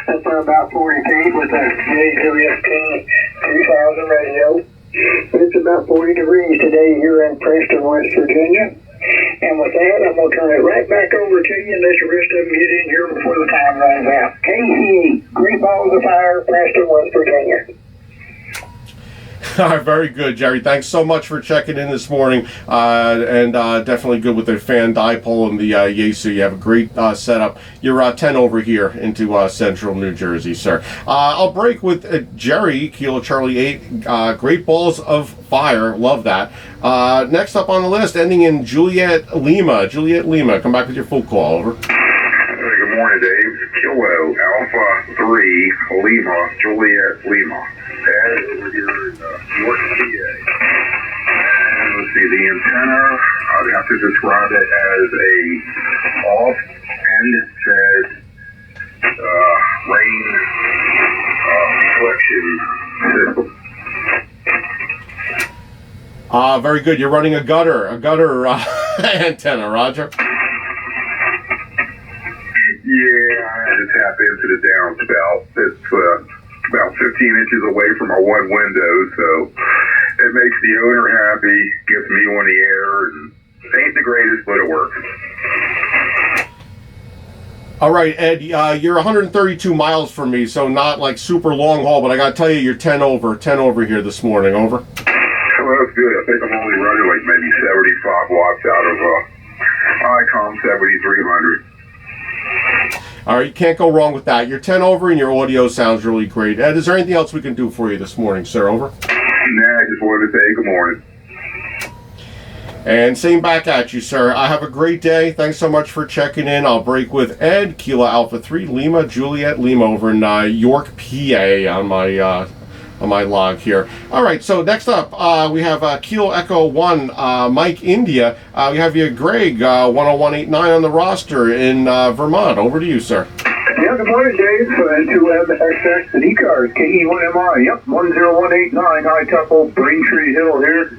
that's about 40 feet with a JWST 2000 radio. It's about 40 degrees today here in Princeton, West Virginia. And with that, I'm going to turn it right back over to you and let the rest of them get in here before the time runs out. KE, Great Balls of Fire, Princeton, West Virginia. Very good, Jerry. Thanks so much for checking in this morning, and definitely good with the fan dipole and the Yaesu. You have a great setup. You're 10 over here into central New Jersey, sir. I'll break with Jerry, Kilo Charlie 8, Great Balls of Fire. Love that. Next up on the list, ending in Juliet Lima. Juliet Lima, come back with your full call. Over. Good morning, Dave. Kilo Alpha 3 Lima Juliet Lima. Ed over here in York, PA. And let's see, the antenna, I'd have to describe it as a off-end fed rain collection system. Very good. You're running a gutter antenna, Roger. Yeah, I had to tap into the downspout. It's about 15 inches away from my one window, so it makes the owner happy, gets me on the air, and it ain't the greatest, but it works. All right, Ed, you're 132 miles from me, so not like super long haul, but I got to tell you, you're 10 over here this morning. Over. Well, that's good. I think I'm only running like maybe 75 watts out of ICOM 7300. All right, you can't go wrong with that. You're 10 over and your audio sounds really great. Ed, is there anything else we can do for you this morning, sir? Over. Nah, I just wanted to say good morning. And same back at you, sir. Have a great day. Thanks so much for checking in. I'll break with Ed, Kilo Alpha 3, Lima, Juliet Lima over in York, PA on my log here. All right, so next up we have Kilo Echo 1, Mike India. We have you, Greg, 10189 on the roster in Vermont. Over to you, sir. Yeah, good morning, Dave. N2MXX and Ecars, KE1MI. Yep, 10189, High Temple, Braintree Hill here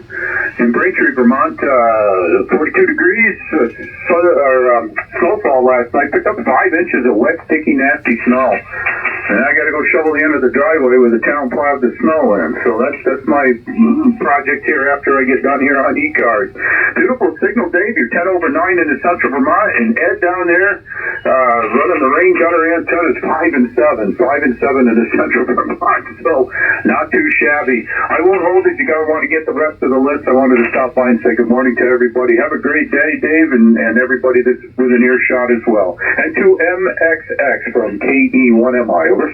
in Braintree, Vermont. 42 degrees. Snowfall last night. Picked up 5 inches of wet, sticky, nasty snow. And I got to go shovel the end of the driveway where the town plowed the snow in. So that's my project here after I get done here on Ecars. Beautiful signal, Dave. You're 10 over 9 into central Vermont. And Ed down there running the rain gutter antennas 5 and 7. 5 and 7 into central Vermont. So not too shabby. I won't hold it. You got to want to get the rest of the list. I wanted to stop by and say good morning to everybody. Have a great day, Dave, and everybody that's within earshot as well. N2MXX from KE1MI. Over.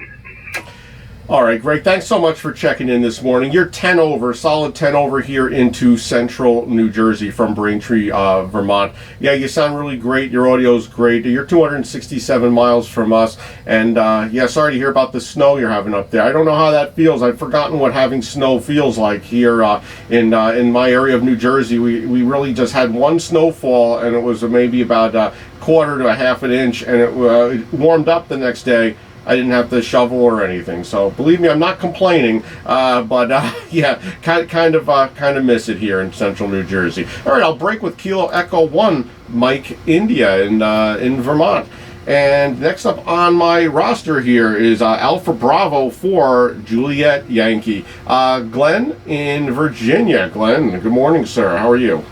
All right, Greg, thanks so much for checking in this morning. You're 10 over, solid 10 over here into central New Jersey from Braintree, Vermont. Yeah, you sound really great. Your audio's great. You're 267 miles from us. And yeah, sorry to hear about the snow you're having up there. I don't know how that feels. I've forgotten what having snow feels like here in my area of New Jersey. We really just had one snowfall, and it was maybe about a quarter to a half an inch, and it warmed up the next day. I didn't have to shovel or anything, so believe me, I'm not complaining. But yeah, kind of miss it here in central New Jersey. All right, I'll break with Kilo Echo 1, Mike India in Vermont. And next up on my roster here is Alpha Bravo 4, Juliet Yankee. Glenn in Virginia. Glenn, good morning, sir. How are you?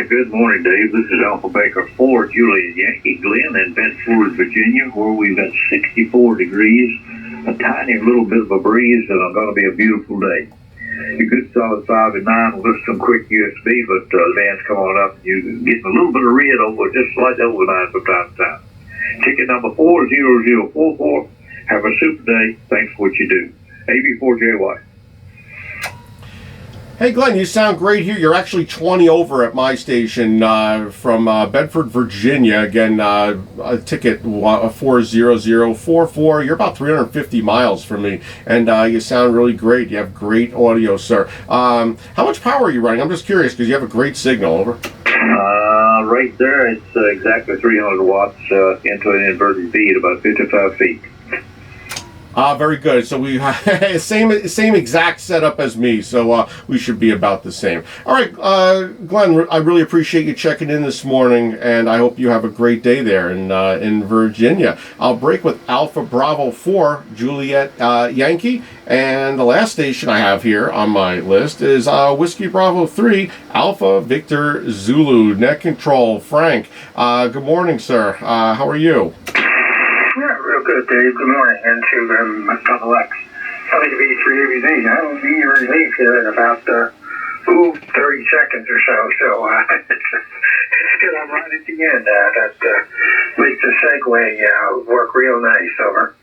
Good morning, Dave. This is Alpha Baker 4, Juliet Yankee. Glenn in Bedford, Virginia, where we've got 64 degrees, a tiny little bit of a breeze, and it's going to be a beautiful day. Your good solid 5 and 9 with some quick USB, but the band's coming up, and you're getting a little bit of red over, just slightly over 9 from time to time. Ticket number 40044. Have a super day. Thanks for what you do. AB4JY. Hey, Glenn, you sound great here. You're actually 20 over at my station from Bedford, Virginia. Again, a ticket 40044. You're about 350 miles from me, and you sound really great. You have great audio, sir. How much power are you running? I'm just curious because you have a great signal. Over. Right there, it's exactly 300 watts into an inverted V at about 55 feet. Very good. So we same exact setup as me. So we should be about the same. All right, Glenn. I really appreciate you checking in this morning, and I hope you have a great day there in Virginia. I'll break with Alpha Bravo 4 Juliet Yankee, and the last station I have here on my list is Whiskey Bravo 3 Alpha Victor Zulu. Net control, Frank. Good morning, sir. How are you? Yeah, real good, Dave. Good morning. N2MXX. WB3ABZ. I will be relief here in about 30 seconds or so. So it's good. I'm right at the end. That makes the segue work real nice. Over.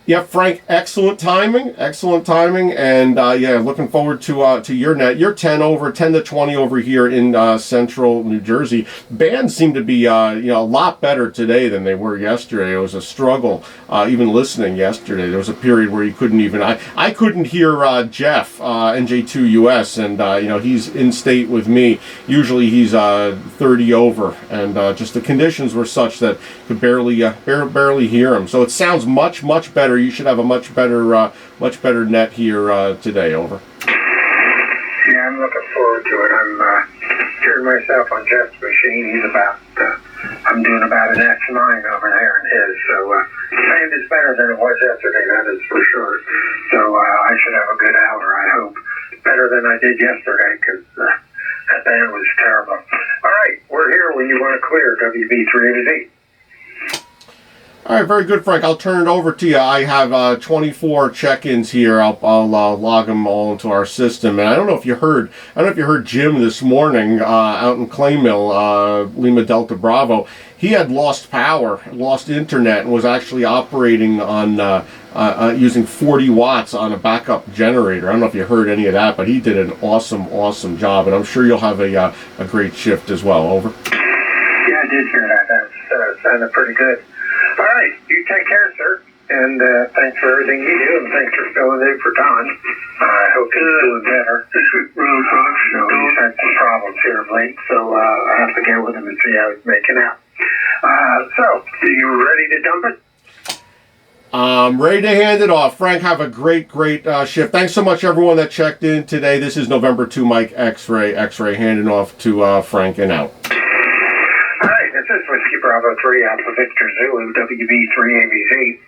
Yeah, Frank, excellent timing, and yeah, looking forward to your net. You're 10 to 20 over here in central New Jersey. Bands seem to be a lot better today than they were yesterday. It was a struggle even listening yesterday. There was a period where you couldn't even I couldn't hear Jeff NJ2US, and he's in state with me. Usually he's 30 over, and just the conditions were such that could barely hear him. So it sounds much better. You should have a much better net here today. Over. Yeah, I'm looking forward to it. I'm hearing myself on Jeff's machine. He's I'm doing about an X9 over there in his. So band is better than it was yesterday. That is for sure. So I should have a good hour. I hope better than I did yesterday because that band was terrible. All right, we're here when you want to clear WB3ABZ. All right, very good, Frank. I'll turn it over to you. I have 24 check-ins here. I'll log them all into our system. And I don't know if you heard Jim this morning out in Claymill, Lima Delta Bravo. He had lost power, lost internet, and was actually operating on using 40 watts on a backup generator. I don't know if you heard any of that, but he did an awesome job, and I'm sure you'll have a great shift as well. Over. Yeah, I did hear that. That sounded pretty good. All right, you take care, sir, and thanks for everything you do, and thanks for filling in for Don. I hope he's doing better. He's had some problems here of late, so I have to get with him and see how he's making out. So, are you ready to dump it? I'm ready to hand it off. Frank, have a great shift. Thanks so much, everyone that checked in today. This is November 2 Mike X-Ray, handing off to Frank and out. All right, this is Whiskey Bravo 3 Alpha Victor Zulu, WB3ABZ.